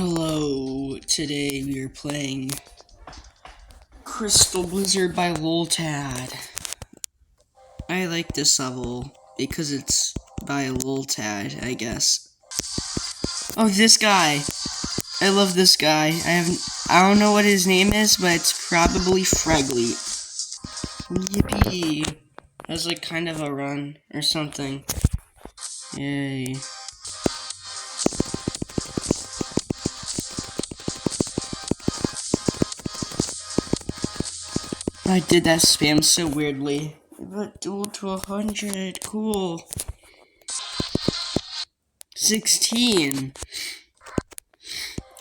Hello, today we are playing Crystal Blizzard by Loltad. I like this level because it's by Loltad, I guess. Oh, this guy. I love this guy. I don't know what his name is, but it's probably Fregley. Yippee. That's like kind of a run or something. Yay. I did that spam so weirdly. But duel to 100, cool. 16.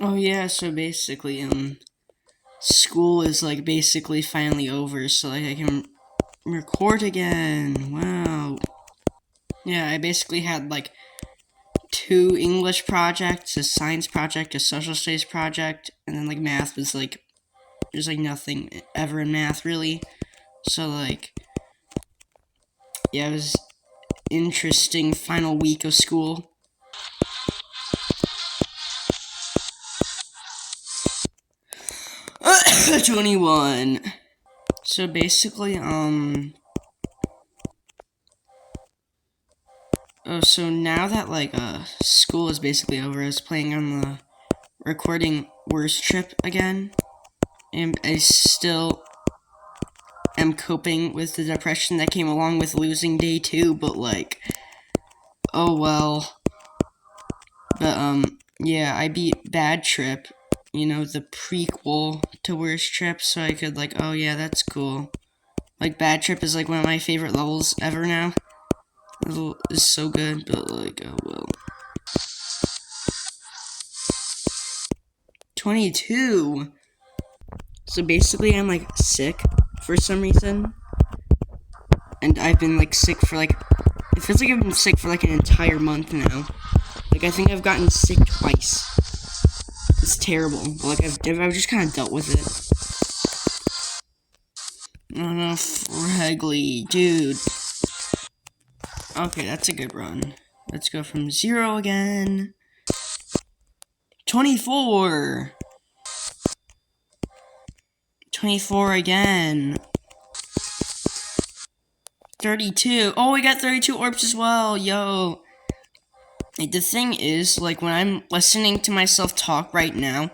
Oh yeah, so basically, school is like basically finally over, so like I can record again. Wow. Yeah, I basically had like 2 English projects, a science project, a social studies project, and then like math was like, there's like nothing ever in math really. So like, yeah, it was interesting final week of school. Uh, 21. So basically, so now that like school is basically over, I was playing on the recording worst trip again, and I still am coping with the depression that came along with losing day 2, but like, oh well. But yeah, I beat Bad Trip, you know, the prequel to Worst Trip, so I could like, oh yeah, that's cool. Like, Bad Trip is like one of my favorite levels ever now. The level is so good, but like, oh well. 22! So basically I'm like sick for some reason. And I've been like sick for like, it feels like I've been sick for like an entire month now. Like, I think I've gotten sick twice. It's terrible, but like I've just kind of dealt with it. I don't know, Fregley, dude. Okay, that's a good run. Let's go from 0 again. 24. 24 again. 32. Oh, we got 32 orbs as well. Yo. Like, the thing is, like, when I'm listening to myself talk right now,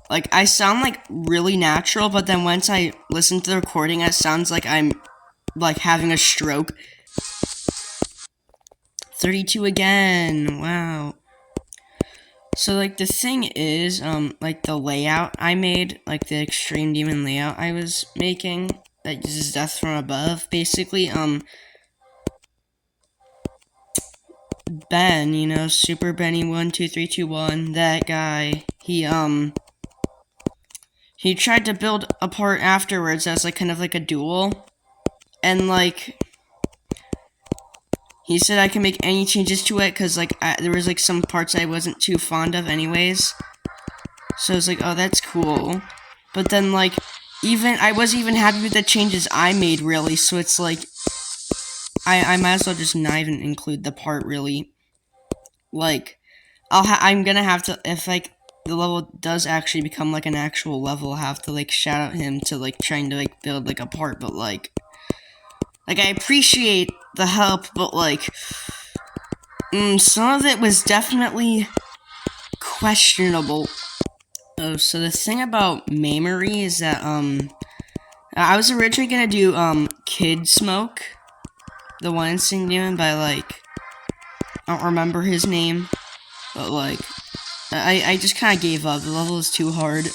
like, I sound, like, really natural, but then once I listen to the recording, it sounds like I'm, like, having a stroke. 32 again. Wow. So, like, the thing is, like, the layout I made, like, the Extreme Demon layout I was making, that uses Death from Above, basically, Ben, you know, Super Benny 12321, that guy, he tried to build a part afterwards as, like, kind of like a duel, and, like, he said I can make any changes to it, because, like, there was, like, some parts I wasn't too fond of anyways, so I was like, oh, that's cool, but then, like, I wasn't even happy with the changes I made, really, so it's, like, I might as well just not even include the part, really. Like, I'm gonna have to, if, like, the level does actually become, like, an actual level, I'll have to, like, shout out him to, like, trying to, like, build, like, a part, but, like, I appreciate the help, but, like, some of it was definitely questionable. Oh, so the thing about Mamery is that, I was originally gonna do, Kid Smoke, the one insane demon, by, like, I don't remember his name, but, like, I just kind of gave up. The level is too hard.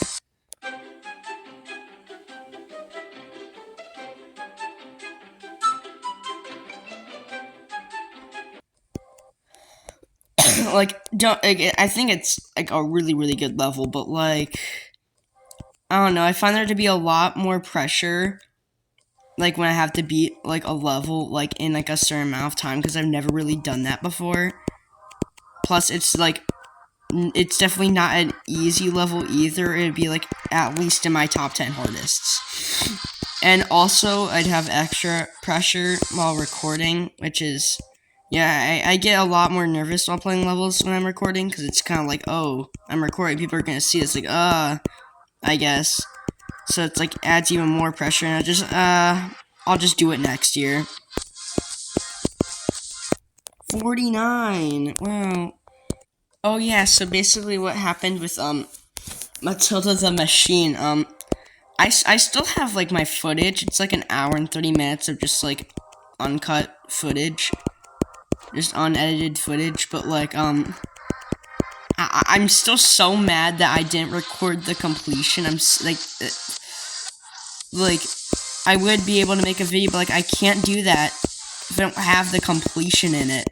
Like, I think it's, like, a really, really good level, but, like, I don't know, I find there to be a lot more pressure, like, when I have to beat, like, a level, like, in, like, a certain amount of time, because I've never really done that before. Plus, it's, like, it's definitely not an easy level either. It'd be, like, at least in my top 10 hardest. And also, I'd have extra pressure while recording, which is Yeah, I get a lot more nervous while playing levels when I'm recording, because it's kind of like, oh, I'm recording, people are gonna see it's like, I guess. So it's like, adds even more pressure, and I'll just do it next year. 49, wow. Oh yeah, so basically what happened with, Matilda the Machine, I still have, like, my footage. It's like an hour and 30 minutes of just, like, uncut footage. Just unedited footage, but, like, I'm still so mad that I didn't record the completion. Like, I would be able to make a video, but, like, I can't do that if I don't have the completion in it.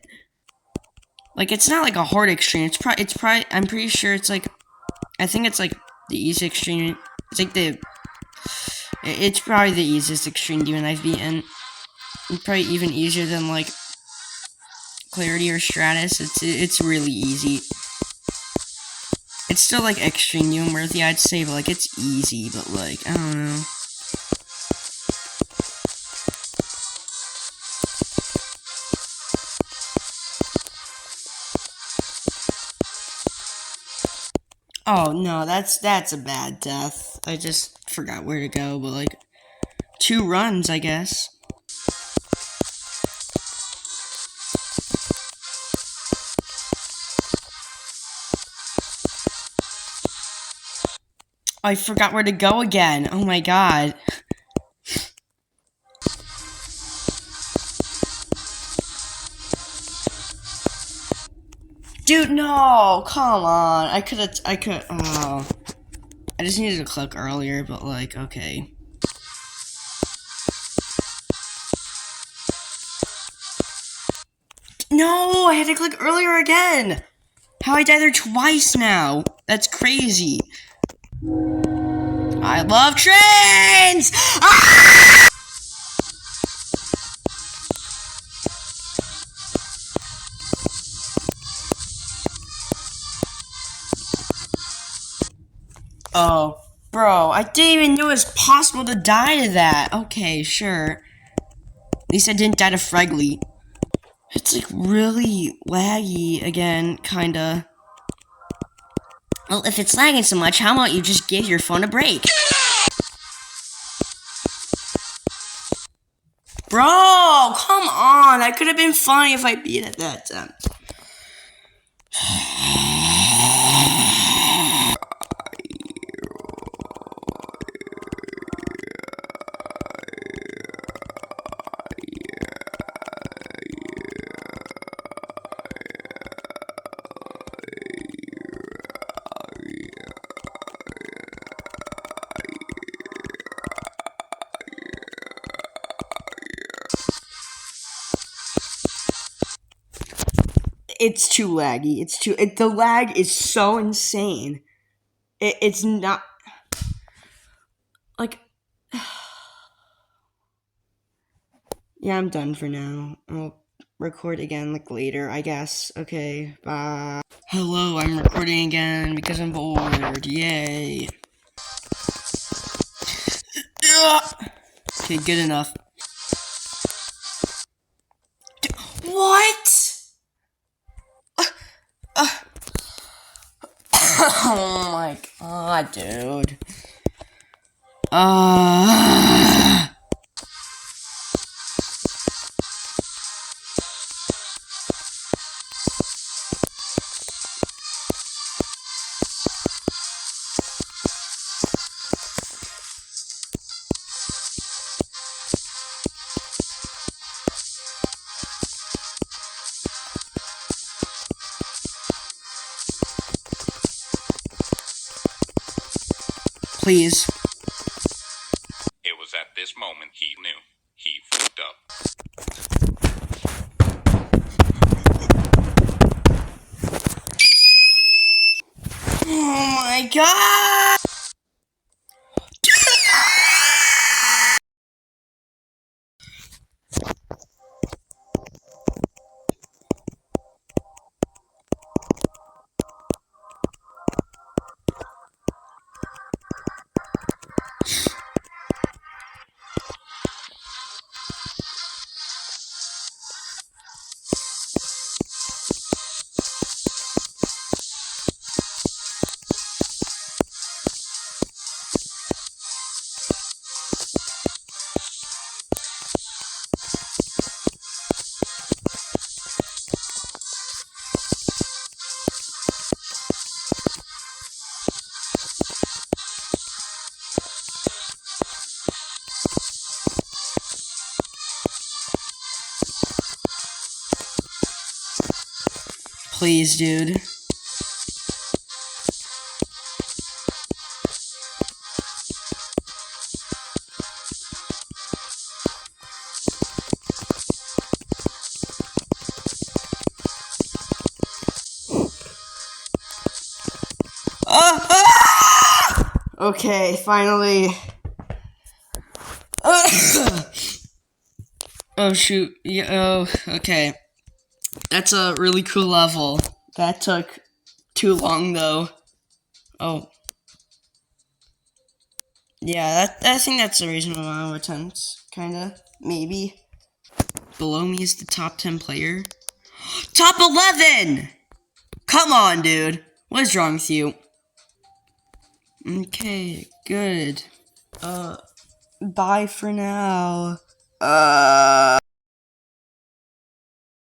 Like, it's not, like, a hard extreme. It's probably, I'm pretty sure it's, like, I think it's, like, the easy extreme. It's, like, it's probably the easiest extreme demon I've beaten. Probably even easier than, like, Clarity or Stratus. It's really easy. It's still, like, extreme demon worthy, I'd say, but, like, it's easy, but, like, I don't know. Oh, no, that's a bad death. I just forgot where to go, but, like, 2 runs, I guess. I forgot where to go again. Oh my god. Dude, no! Come on. I just needed to click earlier, but, like, okay. No! I had to click earlier again! How I died there twice now? That's crazy. I love trains! Ah! Oh, bro, I didn't even know it was possible to die to that. Okay, sure. At least I didn't die to Fregley. It's like really laggy again, kinda. Well, if it's lagging so much, how about you just give your phone a break? Bro, come on. That could have been funny if I beat it that time. It's too laggy. The lag is so insane. It's not like. Yeah, I'm done for now. I'll record again, like, later, I guess. Okay, bye. Hello, I'm recording again because I'm bored. Yay. Okay, good enough. What? Oh my god, dude. Please. It was at this moment he knew. He fucked up. Oh my god! please, dude. Okay, finally. Oh shoot. Yeah, oh, okay. That's a really cool level. That took too long though. Oh. Yeah, I think that's a reasonable amount of attempts. Kinda. Maybe. Below me is the top 10 player. Top 11! Come on, dude. What is wrong with you? Okay, good. Bye for now.